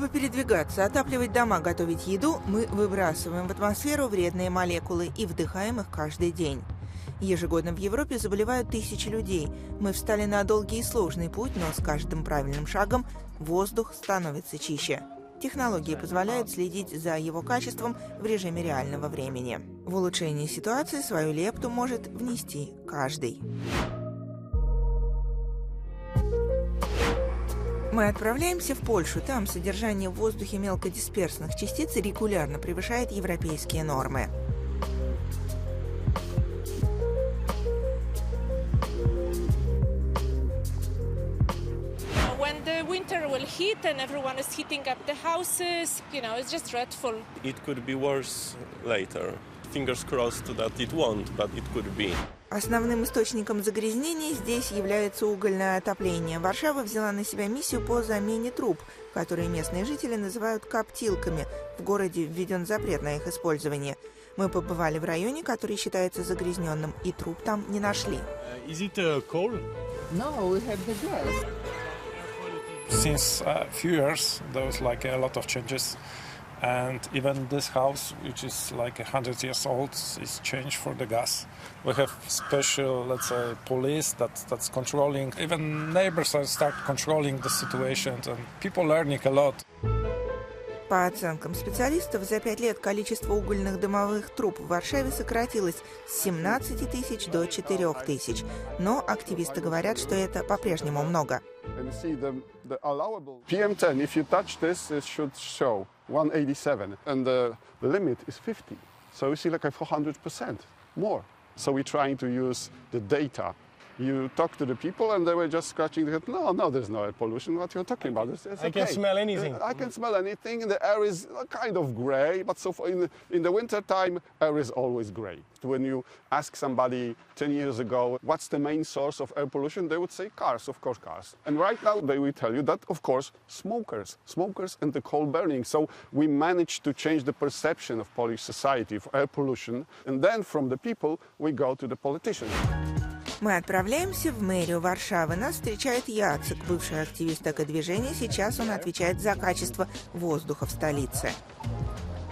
Чтобы передвигаться, отапливать дома, готовить еду, мы выбрасываем в атмосферу вредные молекулы и вдыхаем их каждый день. Ежегодно в Европе заболевают тысячи людей. Мы встали на долгий и сложный путь, но с каждым правильным шагом воздух становится чище. Технологии позволяют следить за его качеством в режиме реального времени. В улучшении ситуации свою лепту может внести каждый. Мы отправляемся в Польшу. Там содержание в воздухе мелкодисперсных частиц регулярно превышает европейские нормы. When the winter will hit and everyone is heating up the houses, it's just dreadful. It could be worse later. Fingers crossed that it won't, but it could be. Основным источником загрязнений здесь является угольное отопление. Варшава взяла на себя миссию по замене труб, которые местные жители называют коптилками. В городе введен запрет на их использование. Мы побывали в районе, который считается загрязненным, и труб там не нашли. Is it coal? No, we have the gas. Since a few years, there was a lot of changes. And even this house, which is 100 years old, is changed for the gas. We have special, police that's controlling. Even neighbors start controlling the situation, and people learning a lot. По оценкам специалистов, за 5 лет количество угольных дымовых труб в Варшаве сократилось с 17 тысяч до 4 тысяч. Но активисты говорят, что это по-прежнему много. PM10, if you touch this, it should show 187, and the limit is 50. So you see 400% more. So we're trying to use the data. You talk to the people and they were just scratching their head. No, there's no air pollution. What you're talking about? It's I can smell anything. I can smell anything. The air is kind of gray, but so far in the winter time, air is always gray. When you ask somebody 10 years ago, what's the main source of air pollution, they would say cars, of course, cars. And right now they will tell you that, of course, smokers and the coal burning. So we managed to change the perception of Polish society of air pollution. And then from the people, we go to the politicians. Мы отправляемся в мэрию Варшавы. Нас встречает Яцек, бывший активист экодвижения. Сейчас он отвечает за качество воздуха в столице.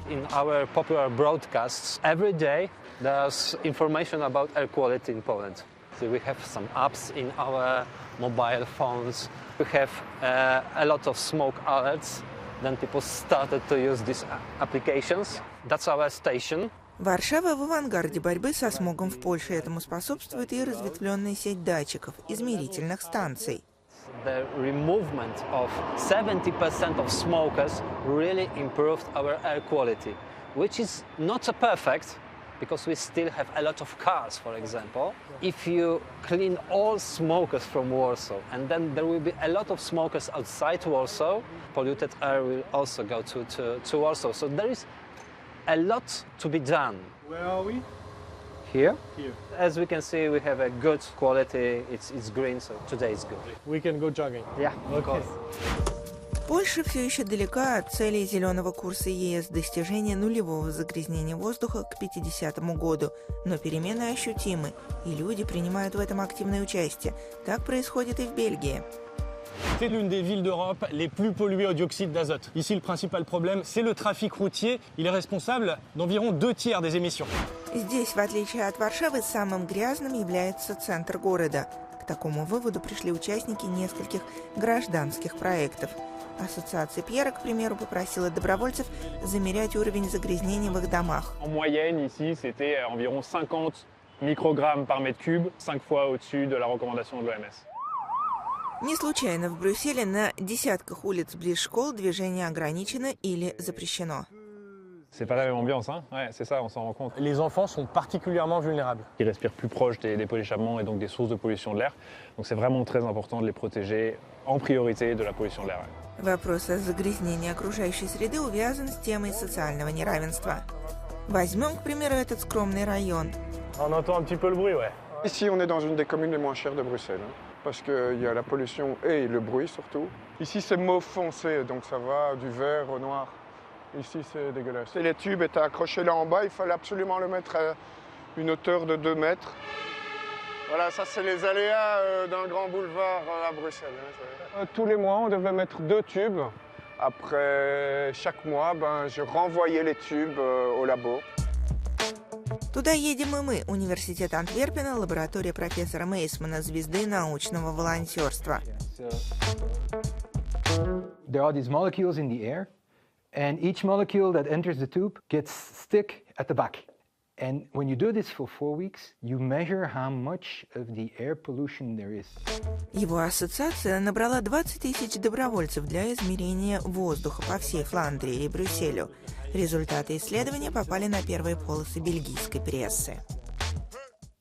In our popular broadcasts, every day there's information about air quality in Poland. So we have some apps in our mobile phones. We have a lot of smoke alerts. Then people started to use these applications. That's our station. Варшава в авангарде борьбы со смогом в Польше. Этому способствует и разветвленная сеть датчиков, измерительных станций. The removal of 70% of smokers really improved our air quality, which is not so perfect because we still have a lot of cars, for example. If you clean all smokers from Warsaw, and then there will be a lot of smokers outside Warsaw, polluted air will also go to Warsaw. So there is a lot to be done. Where are we? Here? Here. As we can see, we have a good quality. It's green, so today is good. We can go jogging. Yeah, of course. Польша все еще далека от целей зеленого курса ЕС достижения нулевого загрязнения воздуха к 50 году. Но перемены ощутимы, и люди принимают в этом активное участие. Так происходит и в Бельгии. C'est l'une des villes d'Europe les plus polluées au dioxyde d'azote. Ici, le principal problème, c'est le trafic routier. Il est responsable d'environ 2/3 des émissions. Здесь, в отличие от Варшавы, самым грязным является центр города. К такому выводу пришли участники нескольких гражданских проектов. Ассоциация Пьера, к примеру, попросила добровольцев замерять уровень загрязнения в их домах. En moyenne, ici, c'était environ 50 microgrammes par mètre cube, 5 fois au-dessus de la recommandation de l'OMS. Не случайно в Брюсселе на десятках улиц близ школ движение ограничено или запрещено. C'est pas la même ambiance, hein? Ouais, c'est ça, on s'en rend compte. Les enfants sont particulièrement vulnérables. Ils respirent plus proche des pots d'échappement et donc des sources de pollution de l'air. Donc c'est vraiment très important de les protéger en priorité de la pollution de l'air. Вопрос о загрязнении окружающей среды увязан с темой социального неравенства. Возьмем, к примеру, этот скромный район. On entend un petit peu le bruit, ouais. Ici, on est dans une des communes les moins chères de Bruxelles, parce qu'il y a la pollution et le bruit surtout. Ici, c'est mauve foncé, donc ça va du vert au noir. Ici, c'est dégueulasse. Et les tubes étaient accrochés là en bas, il fallait absolument le mettre à une hauteur de 2 mètres. Voilà, ça, c'est les aléas d'un grand boulevard à Bruxelles. Tous les mois, on devait mettre 2 tubes Après chaque mois, je renvoyais les tubes au labo. Туда едем и мы. Университет Антверпена, лаборатория профессора Мейсмана, звезды научного волонтерства. There are these molecules in the air, and each molecule that enters the tube gets stuck at the back. And when you do this for 4 weeks, you measure how much of the air pollution there is. Его ассоциация набрала 20 тысяч добровольцев для измерения воздуха по всей Фландрии и Брюсселю. Результаты исследования попали на первые полосы бельгийской прессы.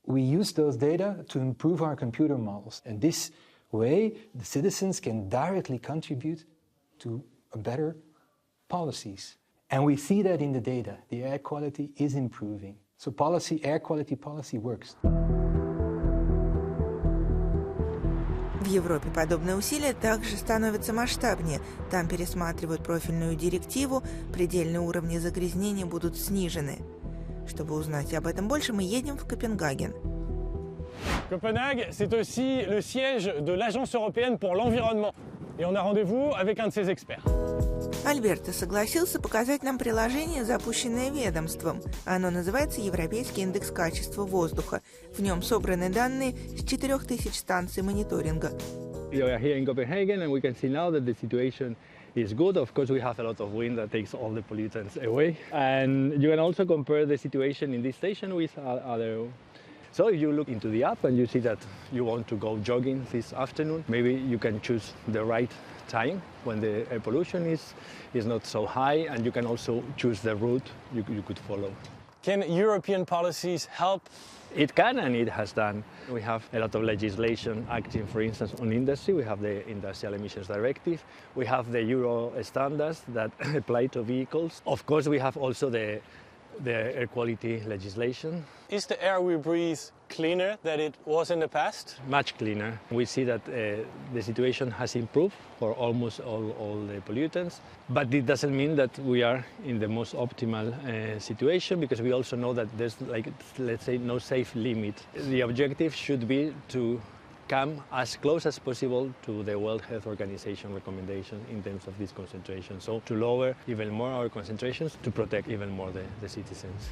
We use those data to improve our computer models. And this way, the citizens can directly contribute to better policies. And we see that in the data. The air quality is improving. So air quality policy works. В Европе подобные усилия также становятся масштабнее. Там пересматривают профильную директиву, предельные уровни загрязнения будут снижены. Чтобы узнать об этом больше, мы едем в Копенгаген. Copenhague, c'est aussi le siège de l'Agence européenne pour l'environnement. Et on a rendez-vous avec un de ses experts. Альберто согласился показать нам приложение, запущенное ведомством. Оно называется «Европейский индекс качества воздуха». В нем собраны данные с 4000 станций мониторинга. We are here in Copenhagen and we can see now that the situation is good. Of course, we have a lot of wind that takes all the pollutants away. And you can also compare the situation in this station with other. So if you look into the app and you see that you want to go jogging this afternoon, maybe you can choose the right time when the air pollution is not so high, and you can also choose the route you could follow. Can European policies help? It can, and it has done. We have a lot of legislation acting, for instance, on industry. We have the Industrial Emissions Directive. We have the Euro standards that apply to vehicles. Of course, we have also the air quality legislation. Is the air we breathe cleaner than it was in the past? Much cleaner. We see that the situation has improved for almost all the pollutants, but it doesn't mean that we are in the most optimal situation, because we also know that there's, let's say, no safe limit. The objective should be to come as close as possible to the World Health Organization recommendation in terms of this concentration. So to lower even more our concentrations, to protect even more the citizens.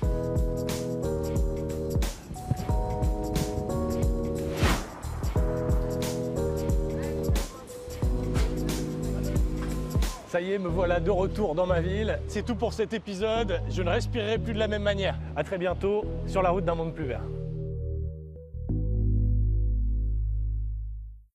Ça y est, me voilà de retour dans ma ville. C'est tout pour cet épisode. Je ne respirerai plus de la même manière. À très bientôt sur la route d'un monde plus vert.